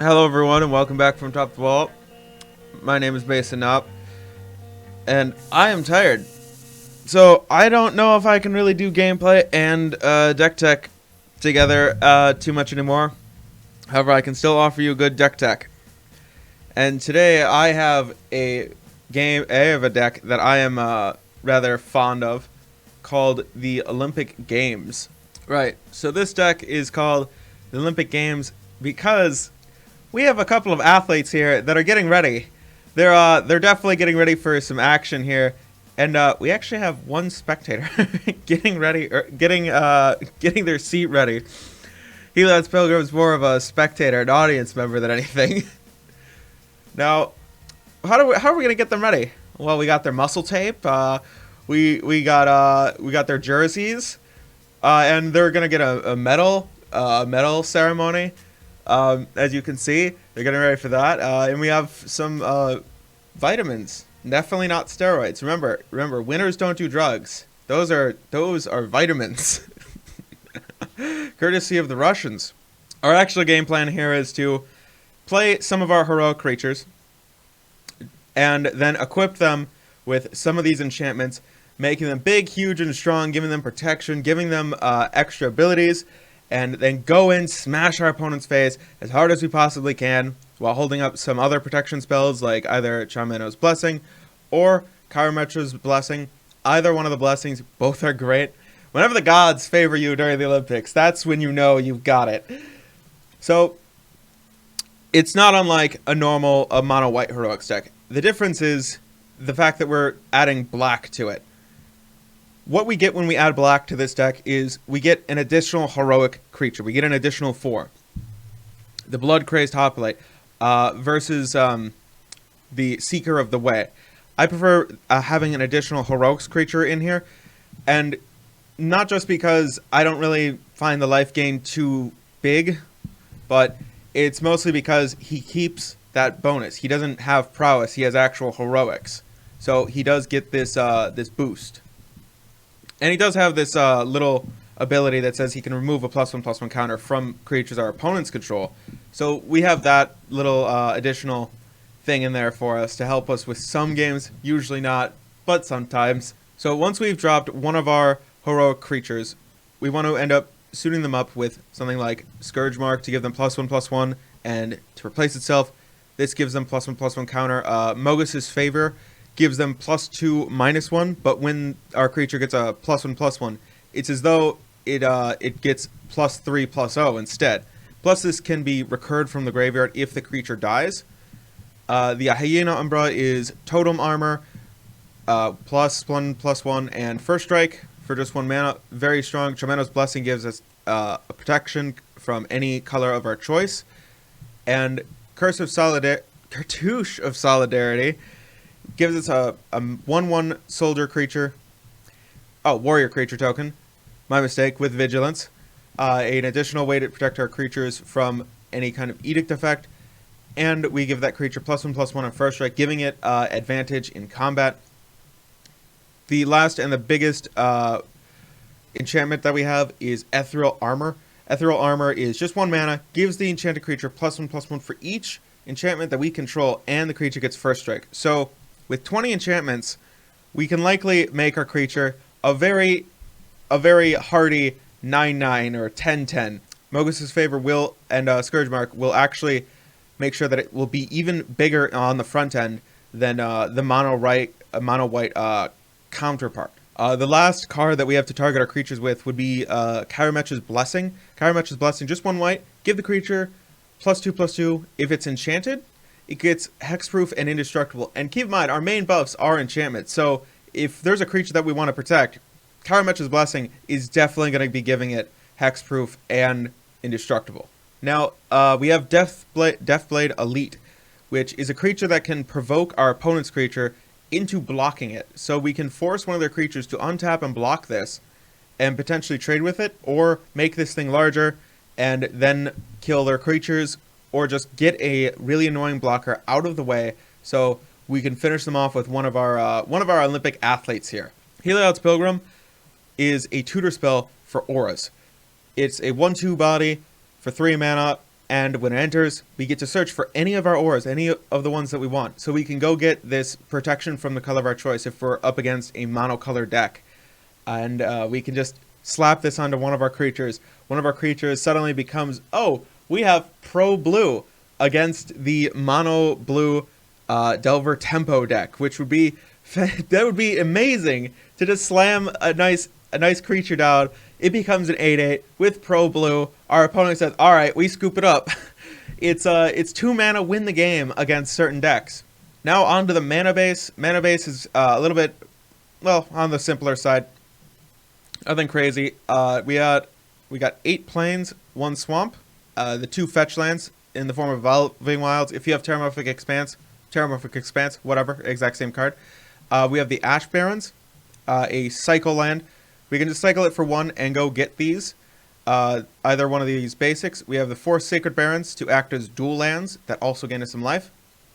Hello everyone and welcome back from Top of the Vault. My name is Mason Knopp and I am tired. So I don't know if I can really do gameplay and deck tech together too much anymore. However, I can still offer you good deck tech. And today I have a deck that I am rather fond of called the Olympic Games. Right, so this deck is called the Olympic Games because we have a couple of athletes here that are getting ready. They're definitely getting ready for some action here, and we actually have one spectator getting ready, getting their seat ready. Helios Pilgrim's more of a spectator, an audience member than anything. Now, how are we gonna get them ready? Well, we got their muscle tape. We got their jerseys, and they're gonna get a medal ceremony. As you can see, they're getting ready for that. And we have some vitamins. Definitely not steroids. Remember, winners don't do drugs. Those are vitamins. Courtesy of the Russians. Our actual game plan here is to play some of our heroic creatures and then equip them with some of these enchantments, making them big, huge, and strong, giving them protection, giving them extra abilities, and then go in, smash our opponent's face as hard as we possibly can while holding up some other protection spells like either Chameno's Blessing or Karametra's Blessing. Either one of the blessings, both are great. Whenever the gods favor you during the Olympics, that's when you know you've got it. So, it's not unlike a normal mono white heroics deck. The difference is the fact that we're adding black to it. What we get when we add black to this deck is we get an additional heroic creature. We get an additional 4. The Blood Crazed Hoplite versus the Seeker of the Way. I prefer having an additional heroics creature in here, and not just because I don't really find the life gain too big, but it's mostly because he keeps that bonus. He doesn't have prowess, he has actual heroics. So he does get this this boost. And he does have this little ability that says he can remove a +1/+1 counter from creatures our opponents control. So we have that little additional thing in there for us to help us with some games, usually not, but sometimes. So once we've dropped one of our heroic creatures, we want to end up suiting them up with something like Scourge Mark to give them +1/+1, and to replace itself, this gives them +1/+1 counter. Mogus's Favor gives them +2/-1, but when our creature gets a +1/+1, it's as though it gets +3/+0 instead. Plus, this can be recurred from the graveyard if the creature dies. The Hyena Umbra is Totem Armor, +1/+1, and First Strike for just 1 mana. Very strong. Chameno's Blessing gives us a protection from any color of our choice. And Cartouche of Solidarity gives us a 1/1 soldier creature. Oh, warrior creature token. My mistake, with vigilance. An additional way to protect our creatures from any kind of edict effect. And we give that creature +1/+1 on first strike, giving it advantage in combat. The last and the biggest enchantment that we have is Ethereal Armor. Ethereal Armor is just 1 mana, gives the enchanted creature +1/+1 for each enchantment that we control, and the creature gets first strike. So, with 20 enchantments, we can likely make our creature a very hardy 9/9 or 10/10. Mogus's Favor will and Scourge Mark will actually make sure that it will be even bigger on the front end than the mono white counterpart. The last card that we have to target our creatures with would be Karametra's Blessing. Karametra's Blessing, just 1 white. Give the creature +2/+2. If it's enchanted, it gets hexproof and indestructible. And keep in mind, our main buffs are enchantments. So if there's a creature that we want to protect, Karametra's Blessing is definitely going to be giving it hexproof and indestructible. Now, we have Deathblade Elite, which is a creature that can provoke our opponent's creature into blocking it. So we can force one of their creatures to untap and block this, and potentially trade with it, or make this thing larger, and then kill their creatures, or just get a really annoying blocker out of the way, so we can finish them off with one of our Olympic athletes here. Helios Pilgrim is a tutor spell for auras. It's a 1/2 body for 3 mana, and when it enters, we get to search for any of our ores, any of the ones that we want. So we can go get this protection from the color of our choice if we're up against a monocolor deck. And we can just slap this onto one of our creatures. One of our creatures suddenly becomes, oh, we have pro blue against the mono blue Delver Tempo deck, which would be that would be amazing to just slam a nice creature down. It becomes an 8/8 with pro blue. Our opponent says, "All right, we scoop it up." It's 2 mana win the game against certain decks. Now on to the mana base. Mana base is a little bit, well, on the simpler side. Nothing crazy. We got 8 plains, 1 swamp, the 2 fetch lands in the form of Evolving Wilds. If you have Terramorphic Expanse, whatever, exact same card. We have the Ash Barrens, a cycle land. We can just cycle it for 1 and go get these. Either one of these basics. We have the 4 Sacred Barrens to act as dual lands that also gain us some life.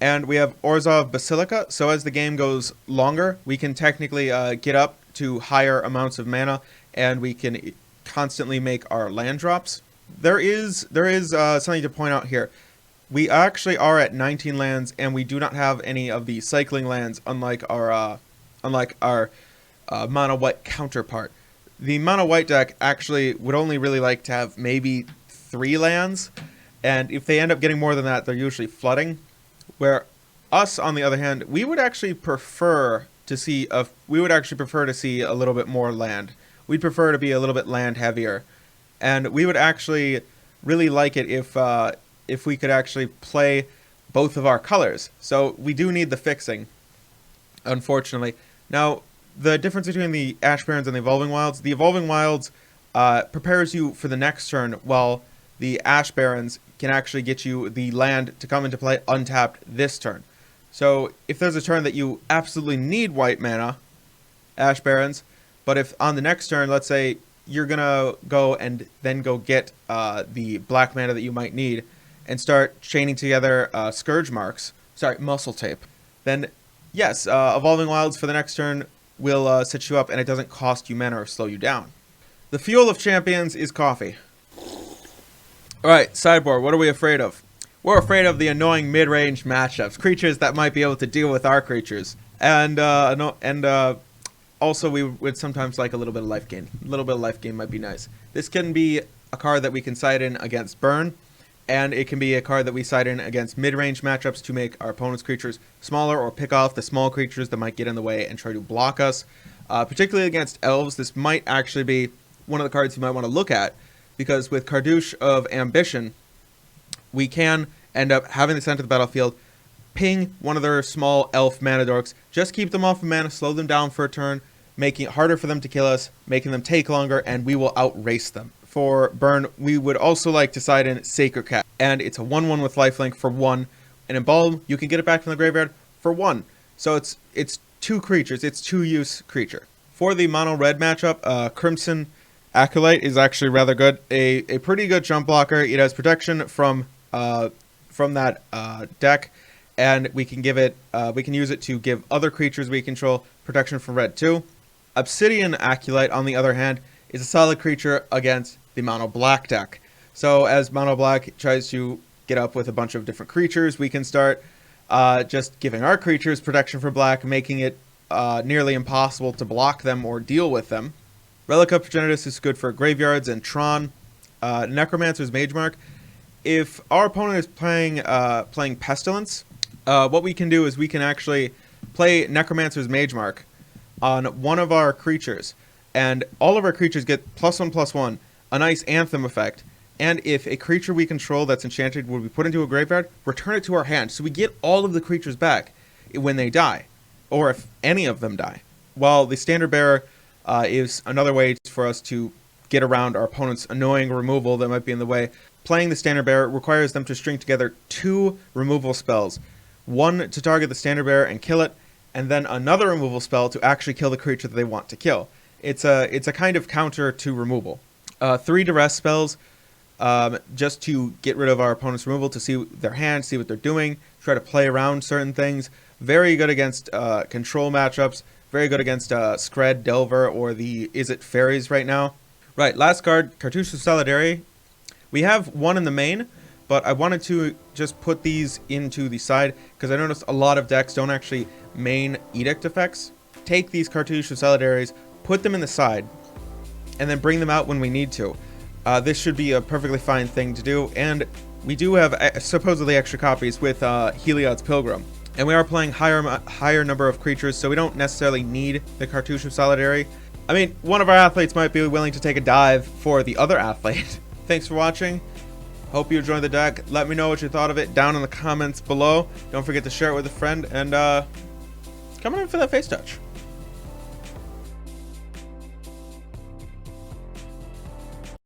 And we have Orzhov Basilica. So as the game goes longer, we can technically get up to higher amounts of mana, and we can constantly make our land drops. There is something to point out here. We actually are at 19 lands, and we do not have any of the cycling lands, unlike our mono white counterpart. The mono white deck actually would only really like to have maybe 3 lands, and if they end up getting more than that, they're usually flooding. Where us, on the other hand, we would actually prefer to see a little bit more land. We'd prefer to be a little bit land heavier, and we would actually really like it if we could actually play both of our colors. So we do need the fixing, unfortunately. Now, the difference between the Ash Barrens and the Evolving Wilds prepares you for the next turn, while the Ash Barrens can actually get you the land to come into play untapped this turn. So if there's a turn that you absolutely need white mana, Ash Barrens, but if on the next turn, let's say you're going to go and then go get the black mana that you might need and start chaining together muscle tape, then yes, Evolving Wilds for the next turn will set you up, and it doesn't cost you mana or slow you down. The fuel of champions is coffee. Alright, sideboard, what are we afraid of? We're afraid of the annoying mid-range matchups, creatures that might be able to deal with our creatures. And also we would sometimes like a little bit of life gain. A little bit of life gain might be nice. This can be a card that we can side in against burn, and it can be a card that we side in against mid-range matchups to make our opponent's creatures smaller or pick off the small creatures that might get in the way and try to block us. Particularly against elves, this might actually be one of the cards you might want to look at, because with Cartouche of Ambition, we can end up having this enter the battlefield, ping one of their small elf mana dorks, just keep them off of mana, slow them down for a turn, making it harder for them to kill us, making them take longer, and we will outrace them. For burn, we would also like to side in Sacred Cat, and it's a 1/1 with lifelink for 1, and Embalm, you can get it back from the graveyard for 1. So it's 2 creatures, it's 2-use creature. For the mono-red matchup, Crimson Acolyte is actually rather good. A pretty good jump blocker. It has protection from that deck, and we can use it to give other creatures we control protection from red too. Obsidian Acolyte, on the other hand, is a solid creature against the mono black deck. So as mono black tries to get up with a bunch of different creatures, we can start just giving our creatures protection for black, making it nearly impossible to block them or deal with them. Relic of Progenitus is good for graveyards and Tron. Necromancer's Magemark. If our opponent is playing Pestilence, what we can do is we can actually play Necromancer's Magemark on one of our creatures, and all of our creatures get +1/+1, a nice Anthem effect. And if a creature we control that's enchanted will be put into a graveyard, return it to our hand, so we get all of the creatures back when they die, or if any of them die. While the Standard Bearer is another way for us to get around our opponent's annoying removal that might be in the way. Playing the Standard Bearer requires them to string together 2 removal spells. One to target the Standard Bearer and kill it, and then another removal spell to actually kill the creature that they want to kill. It's a kind of counter to removal. 3 duress spells, just to get rid of our opponent's removal, to see their hand, see what they're doing, try to play around certain things. Very good against control matchups. Very good against Skred, Delver, or the Is It Fairies right now. Right, last card, Cartouche of Solidarity. We have 1 in the main, but I wanted to just put these into the side because I noticed a lot of decks don't actually main Edict effects. Take these Cartouche of Solidaries, put them in the side, and then bring them out when we need to. This should be a perfectly fine thing to do, and we do have supposedly extra copies with Heliod's Pilgrim. And we are playing higher number of creatures, so we don't necessarily need the Cartouche of Solidary. I mean, one of our athletes might be willing to take a dive for the other athlete. Thanks for watching. Hope you enjoyed the deck. Let me know what you thought of it down in the comments below. Don't forget to share it with a friend, and come on in for that face touch.